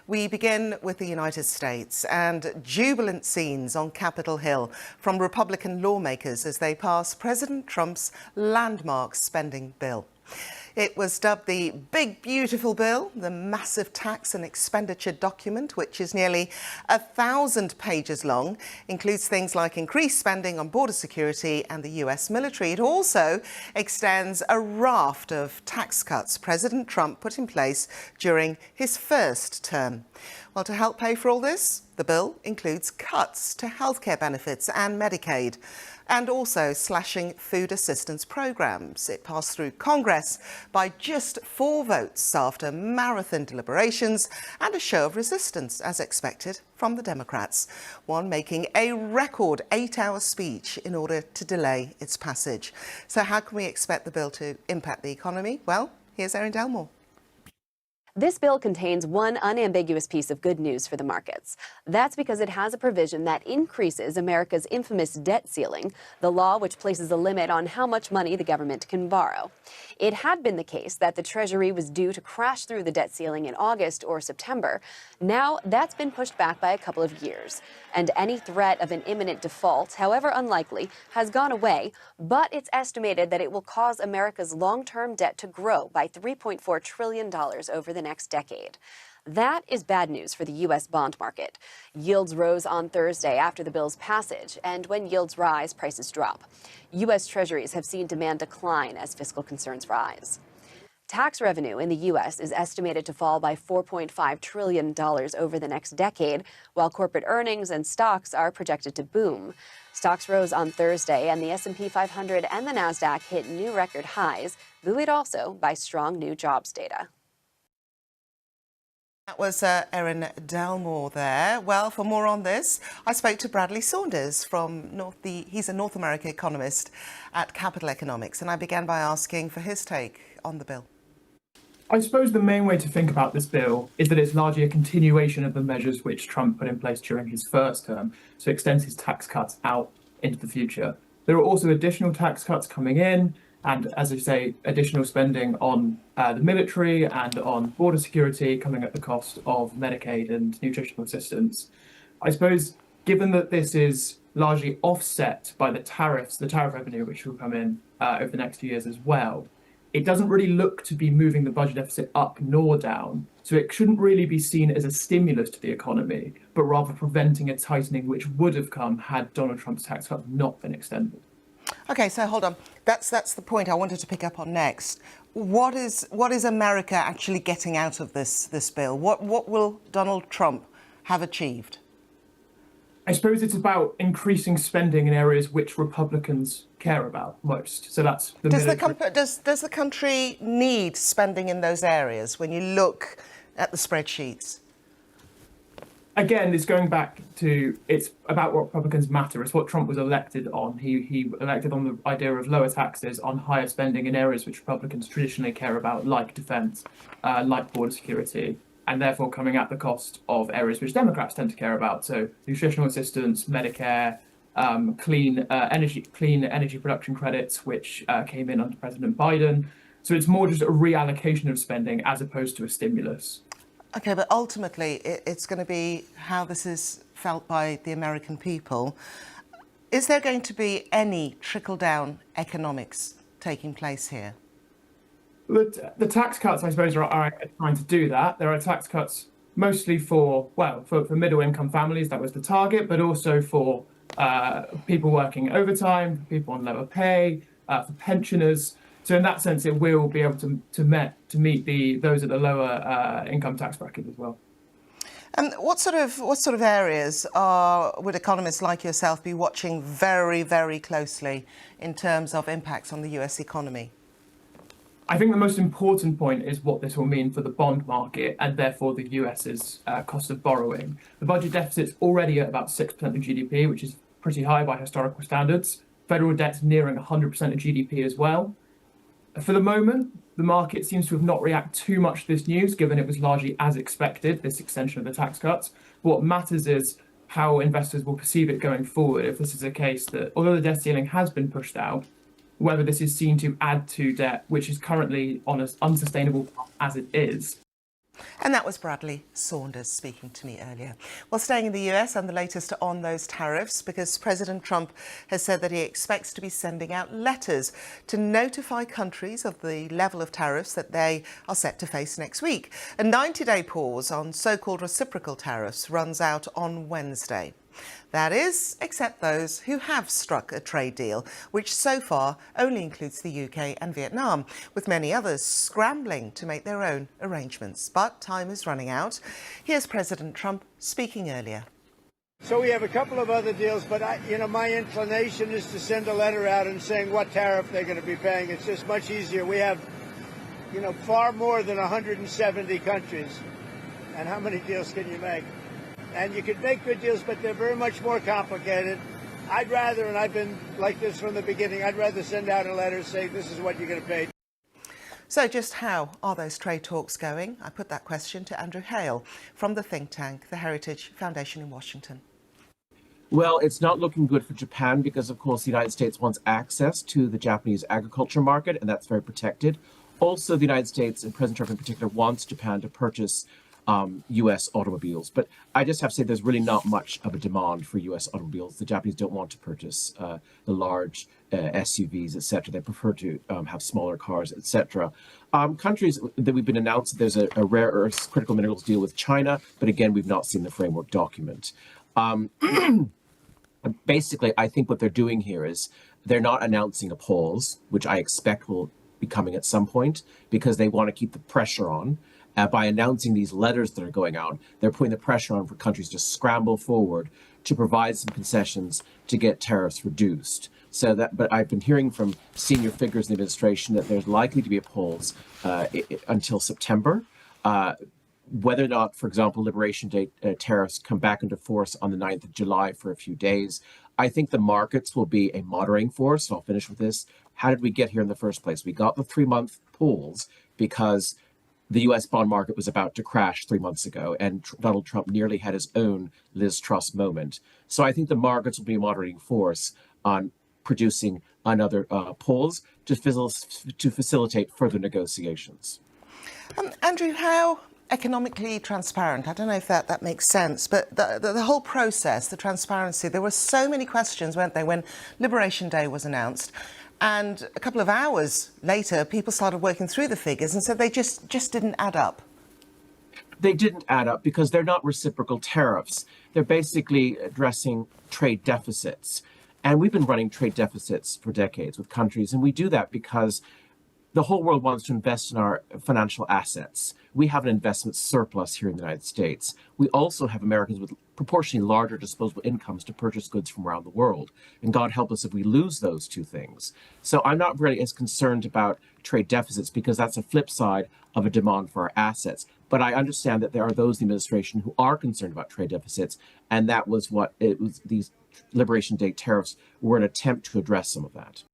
We begin with the United States and jubilant scenes on Capitol Hill from Republican lawmakers as they pass President Trump's landmark spending bill. It was dubbed the Big Beautiful Bill, the massive tax and expenditure document, which is nearly 1,000 pages long, includes things like increased spending on border security and the US military. It also extends a raft of tax cuts President Trump put in place during his first term. Well, to help pay for all this, the bill includes cuts to healthcare benefits and Medicaid, and also slashing food assistance programs. It passed through Congress by just 4 votes after marathon deliberations and a show of resistance, as expected, from the Democrats, one making a record 8-hour speech in order to delay its passage. So how can we expect the bill to impact the economy? Well, here's Erin Delmore. This bill contains one unambiguous piece of good news for the markets. That's because it has a provision that increases America's infamous debt ceiling, the law which places a limit on how much money the government can borrow. It had been the case that the Treasury was due to crash through the debt ceiling in August or September. Now that's been pushed back by a couple of years. And any threat of an imminent default, however unlikely, has gone away, but it's estimated that it will cause America's long-term debt to grow by $3.4 trillion over the next decade. That is bad news for the U.S. bond market. Yields rose on Thursday after the bill's passage, and when yields rise, prices drop. U.S. Treasuries have seen demand decline as fiscal concerns rise. Tax revenue in the U.S. is estimated to fall by $4.5 trillion over the next decade, while corporate earnings and stocks are projected to boom. Stocks rose on Thursday, and the S&P 500 and the Nasdaq hit new record highs, buoyed also by strong new jobs data. That was Erin Delmore there. Well, for more on this, I spoke to Bradley Saunders from he's a North America economist at Capital Economics, and I began by asking for his take on the bill. I suppose the main way to think about this bill is that it's largely a continuation of the measures which Trump put in place during his first term, so it extends his tax cuts out into the future. There are also additional tax cuts coming in, and as I say, additional spending on the military and on border security coming at the cost of Medicaid and nutritional assistance. I suppose, given that this is largely offset by the tariff revenue, which will come in over the next few years as well, it doesn't really look to be moving the budget deficit up nor down. So it shouldn't really be seen as a stimulus to the economy, but rather preventing a tightening which would have come had Donald Trump's tax cut not been extended. Okay, so hold on. That's the point I wanted to pick up on next. What is America actually getting out of this bill? What will Donald Trump have achieved? I suppose it's about increasing spending in areas which Republicans care about most. So that's the military. Does the country need spending in those areas when you look at the spreadsheets? Again, it's going back to, it's about what Republicans matter. It's what Trump was elected on. He elected on the idea of lower taxes on higher spending in areas which Republicans traditionally care about, like defense, like border security, and therefore coming at the cost of areas which Democrats tend to care about. So nutritional assistance, Medicare, clean energy production credits, which came in under President Biden. So it's more just a reallocation of spending as opposed to a stimulus. Okay, but ultimately it's going to be how this is felt by the American people. Is there going to be any trickle-down economics taking place here? The tax cuts, I suppose, are trying to do that. There are tax cuts mostly for middle-income families, that was the target, but also for people working overtime, people on lower pay, for pensioners. So in that sense, it will be able to meet those at the lower income tax bracket as well. And what sort of areas would economists like yourself be watching very, very closely in terms of impacts on the US economy? I think the most important point is what this will mean for the bond market and therefore the US's cost of borrowing. The budget deficit's already at about 6% of GDP, which is pretty high by historical standards. Federal debt's nearing 100% of GDP as well. For the moment, the market seems to have not reacted too much to this news, given it was largely as expected, this extension of the tax cuts. What matters is how investors will perceive it going forward. If this is a case that, although the debt ceiling has been pushed out, whether this is seen to add to debt, which is currently on an unsustainable path as it is, And that was Bradley Saunders speaking to me earlier. Well, staying in the US and the latest on those tariffs, because President Trump has said that he expects to be sending out letters to notify countries of the level of tariffs that they are set to face next week. A 90-day pause on so-called reciprocal tariffs runs out on Wednesday. That is, except those who have struck a trade deal, which so far only includes the UK and Vietnam, with many others scrambling to make their own arrangements. But time is running out. Here's President Trump speaking earlier. So we have a couple of other deals, but my inclination is to send a letter out and saying what tariff they're going to be paying. It's just much easier. We have, far more than 170 countries. And how many deals can you make? And you can make good deals, but they're very much more complicated. I'd rather, and I've been like this from the beginning, I'd rather send out a letter saying this is what you're going to pay. So just how are those trade talks going? I put that question to Andrew Hale from the think tank, the Heritage Foundation in Washington. Well, it's not looking good for Japan because, of course, the United States wants access to the Japanese agriculture market, and that's very protected. Also, the United States, and President Trump in particular, wants Japan to purchase U.S. automobiles. But I just have to say there's really not much of a demand for U.S. automobiles. The Japanese don't want to purchase the large SUVs, etc. They prefer to have smaller cars, etc. Countries that we've been announced, there's a rare earths critical minerals deal with China, but again, we've not seen the framework document. Basically, I think what they're doing here is they're not announcing a pause, which I expect will be coming at some point, because they want to keep the pressure on. By announcing these letters that are going out, they're putting the pressure on for countries to scramble forward to provide some concessions to get tariffs reduced. But I've been hearing from senior figures in the administration that there's likely to be a pause until September. Whether or not, for example, Liberation Day tariffs come back into force on the 9th of July for a few days, I think the markets will be a moderating force. I'll finish with this. How did we get here in the first place? We got the 3-month pause because the U.S. bond market was about to crash 3 months ago, and Donald Trump nearly had his own Liz Truss moment. So I think the markets will be a moderating force on producing another pause to facilitate further negotiations. Andrew, how economically transparent? I don't know if that makes sense, but the whole process, the transparency, there were so many questions, weren't there, when Liberation Day was announced. And a couple of hours later, people started working through the figures and said they just didn't add up. They didn't add up because they're not reciprocal tariffs. They're basically addressing trade deficits. And we've been running trade deficits for decades with countries. And we do that because the whole world wants to invest in our financial assets. We have an investment surplus here in the United States. We also have Americans with proportionally larger disposable incomes to purchase goods from around the world. And God help us if we lose those two things. So I'm not really as concerned about trade deficits because that's a flip side of a demand for our assets. But I understand that there are those in the administration who are concerned about trade deficits. And that was what it was. These Liberation Day tariffs were an attempt to address some of that.